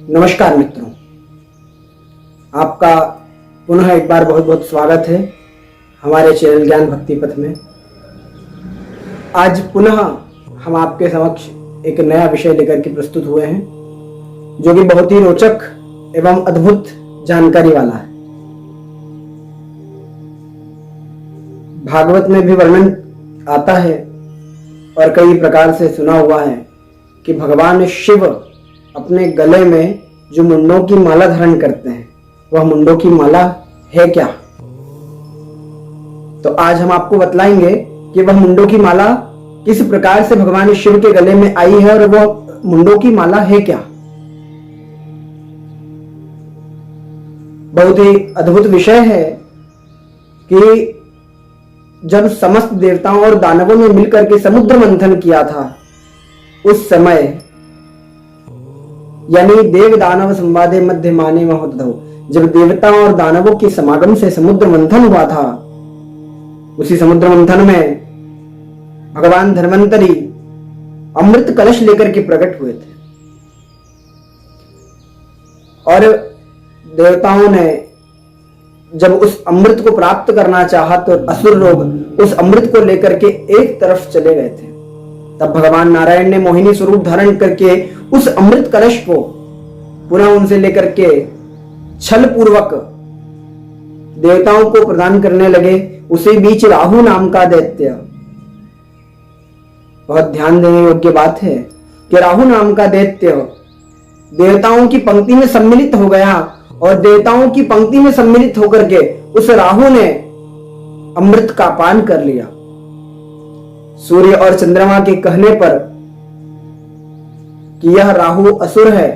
नमस्कार मित्रों, आपका पुनः एक बार बहुत बहुत स्वागत है हमारे चैनल ज्ञान भक्ति पथ में। आज पुनः हम आपके समक्ष एक नया विषय लेकर के प्रस्तुत हुए हैं, जो कि बहुत ही रोचक एवं अद्भुत जानकारी वाला है। भागवत में भी वर्णन आता है और कई प्रकार से सुना हुआ है कि भगवान शिव अपने गले में जो मुंडों की माला धारण करते हैं, वह मुंडों की माला है क्या? तो आज हम आपको बतलाएंगे कि वह मुंडों की माला किस प्रकार से भगवान शिव के गले में आई है और वह मुंडों की माला है क्या। बहुत ही अद्भुत विषय है कि जब समस्त देवताओं और दानवों ने मिलकर के समुद्र मंथन किया था, उस समय यानी देव दानव संवादे मध्यमाने महोदधौ, जब देवताओं और दानवों के समागम से समुद्र मंथन हुआ था, उसी समुद्र मंथन में भगवान धन्वंतरी अमृत कलश लेकर के प्रकट हुए थे और देवताओं ने जब उस अमृत को प्राप्त करना चाहा तो असुर लोग उस अमृत को लेकर के एक तरफ चले गए थे। तब भगवान नारायण ने मोहिनी स्वरूप धारण करके उस अमृत कलश को पुनः उनसे लेकर के छल पूर्वक देवताओं को प्रदान करने लगे। उसी बीच राहु नाम का दैत्य, बहुत ध्यान देने योग्य बात है कि राहु नाम का दैत्य देवताओं की पंक्ति में सम्मिलित हो गया और देवताओं की पंक्ति में सम्मिलित होकर के उस राहु ने अमृत का पान कर लिया। सूर्य और चंद्रमा के कहने पर कि यह राहु असुर है,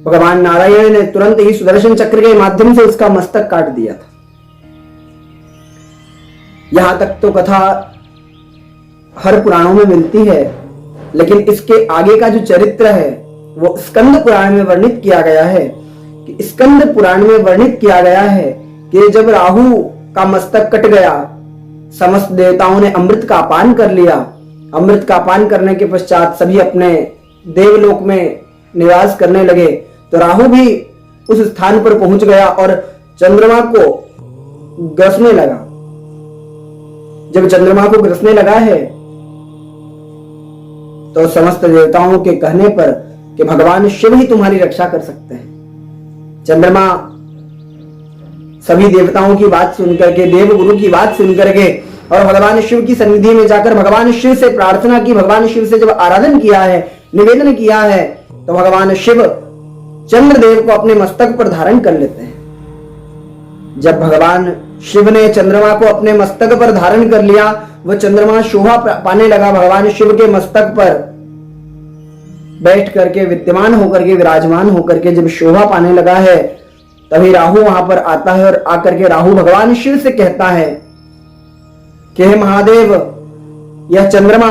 भगवान नारायण ने तुरंत ही सुदर्शन चक्र के माध्यम से उसका मस्तक काट दिया था। यहां तक तो कथा हर पुराणों में मिलती है, लेकिन इसके आगे का जो चरित्र है वो स्कंद पुराण में वर्णित किया गया है। कि स्कंद पुराण में वर्णित किया गया है कि जब राहु का मस्तक कट गया, समस्त देवताओं ने अमृत का पान कर लिया। अमृत का पान करने के पश्चात सभी अपने देवलोक में निवास करने लगे, तो राहु भी उस स्थान पर पहुंच गया और चंद्रमा को ग्रसने लगा। जब चंद्रमा को ग्रसने लगा है तो समस्त देवताओं के कहने पर कि भगवान शिव ही तुम्हारी रक्षा कर सकते हैं, चंद्रमा सभी देवताओं की बात सुनकर के, देव गुरु की बात सुनकर के और भगवान शिव की सन्निधि में जाकर भगवान शिव से प्रार्थना की। भगवान शिव से जब आराधन किया है, निवेदन किया है, तो भगवान शिव चंद्रदेव को अपने मस्तक पर धारण कर लेते हैं। जब भगवान शिव ने चंद्रमा को अपने मस्तक पर धारण कर लिया, वह चंद्रमा शोभा पाने लगा। भगवान शिव के मस्तक पर बैठ करके, विद्यमान होकर के, विराजमान होकर के जब शोभा पाने लगा है, तभी राहु वहां पर आता है और आकर के राहु भगवान शिव से कहता है कि हे महादेव, यह चंद्रमा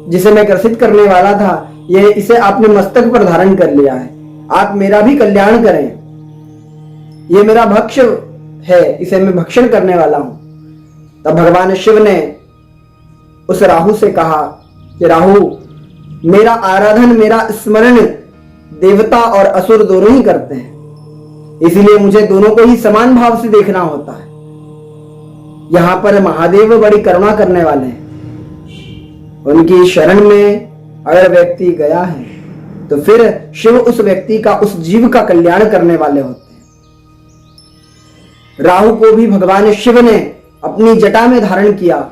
जिसे मैं ग्रसित करने वाला था, इसे आपने मस्तक पर धारण कर लिया है, आप मेरा भी कल्याण करें। यह मेरा भक्ष है, इसे मैं भक्षण करने वाला हूं। तब भगवान शिव ने उस राहु से कहा कि राहु, मेरा आराधन, मेरा स्मरण देवता और असुर दोनों ही करते हैं, इसलिए मुझे दोनों को ही समान भाव से देखना होता है। यहां पर महादेव बड़ी करुणा करने वाले हैं, उनकी शरण में अगर व्यक्ति गया है तो फिर शिव उस व्यक्ति का, उस जीव का कल्याण करने वाले होते हैं। राहु को भी भगवान शिव ने अपनी जटा में धारण किया।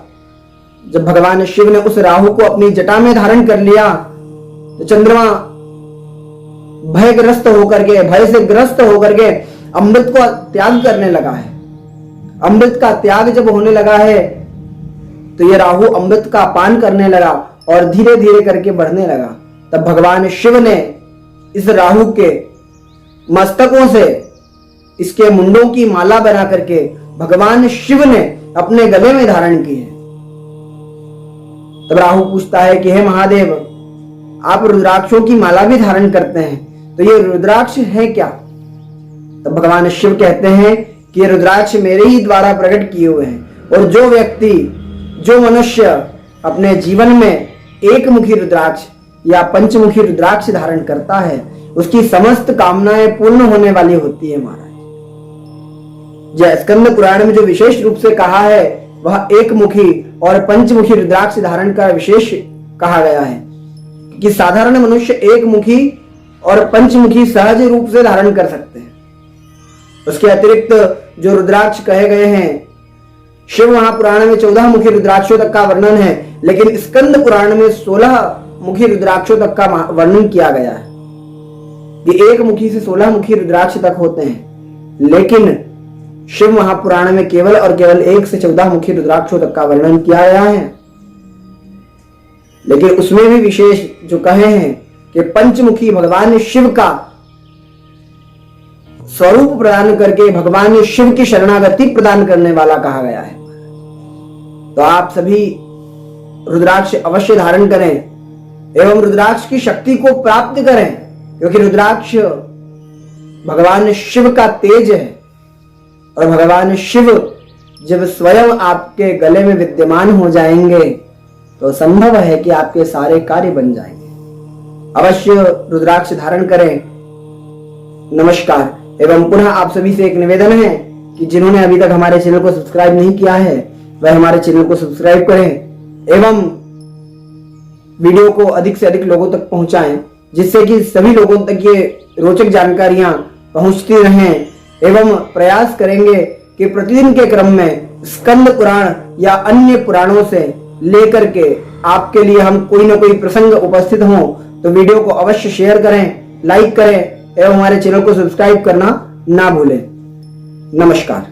जब भगवान शिव ने उस राहु को अपनी जटा में धारण कर लिया तो चंद्रमा भयग्रस्त होकर के, भय से ग्रस्त होकर के अमृत को त्याग करने लगा है। अमृत का त्याग जब होने लगा है तो ये राहु अमृत का पान करने लगा और धीरे धीरे करके बढ़ने लगा। तब भगवान शिव ने इस राहु के मस्तकों से इसके मुंडों की माला बना करके भगवान शिव ने अपने गले में धारण की है। तब राहु पूछता है कि हे महादेव, आप रुद्राक्षों की माला भी धारण करते हैं, तो ये रुद्राक्ष है क्या? तब भगवान शिव कहते हैं कि ये रुद्राक्ष मेरे ही द्वारा प्रकट किए हुए हैं, और जो व्यक्ति, जो मनुष्य अपने जीवन में एक मुखी रुद्राक्ष या पंचमुखी रुद्राक्ष धारण करता है उसकी समस्त कामनाएं पूर्ण होने वाली होती है महाराज। जय स्कंद पुराण में जो विशेष रूप से कहा है वह एक मुखी और पंचमुखी रुद्राक्ष धारण का विशेष कहा गया है कि साधारण मनुष्य एक मुखी और पंचमुखी सहज रूप से धारण कर सकते हैं। उसके अतिरिक्त जो रुद्राक्ष कहे गए हैं, शिव महापुराण में 14 मुखी रुद्राक्षों तक का वर्णन है, लेकिन स्कंद पुराण में 16 मुखी रुद्राक्षों तक का वर्णन किया गया है कि एक मुखी से 16 मुखी रुद्राक्ष तक होते हैं, लेकिन शिव महापुराण में केवल और केवल 1 से 14 मुखी रुद्राक्षों तक का वर्णन किया गया है। लेकिन उसमें भी विशेष जो कहे हैं कि पंचमुखी भगवान शिव का स्वरूप प्रदान करके भगवान शिव की शरणागति प्रदान करने वाला कहा गया है। तो आप सभी रुद्राक्ष अवश्य धारण करें एवं रुद्राक्ष की शक्ति को प्राप्त करें, क्योंकि रुद्राक्ष भगवान शिव का तेज है और भगवान शिव जब स्वयं आपके गले में विद्यमान हो जाएंगे तो संभव है कि आपके सारे कार्य बन जाएंगे। अवश्य रुद्राक्ष धारण करें। नमस्कार। एवं पुनः आप सभी से एक निवेदन है कि जिन्होंने अभी तक हमारे चैनल को सब्सक्राइब नहीं किया है वह हमारे चैनल को सब्सक्राइब करें एवं वीडियो को अधिक से अधिक लोगों तक पहुंचाएं, जिससे कि सभी लोगों तक ये रोचक जानकारियां पहुंचती रहें। एवं प्रयास करेंगे कि प्रतिदिन के क्रम में स्कंद पुराण या अन्य पुराणों से लेकर के आपके लिए हम कोई ना कोई प्रसंग उपस्थित हों, तो वीडियो को अवश्य शेयर करें, लाइक करें एवं हमारे चैनल को सब्सक्राइब करना ना भूलें। नमस्कार।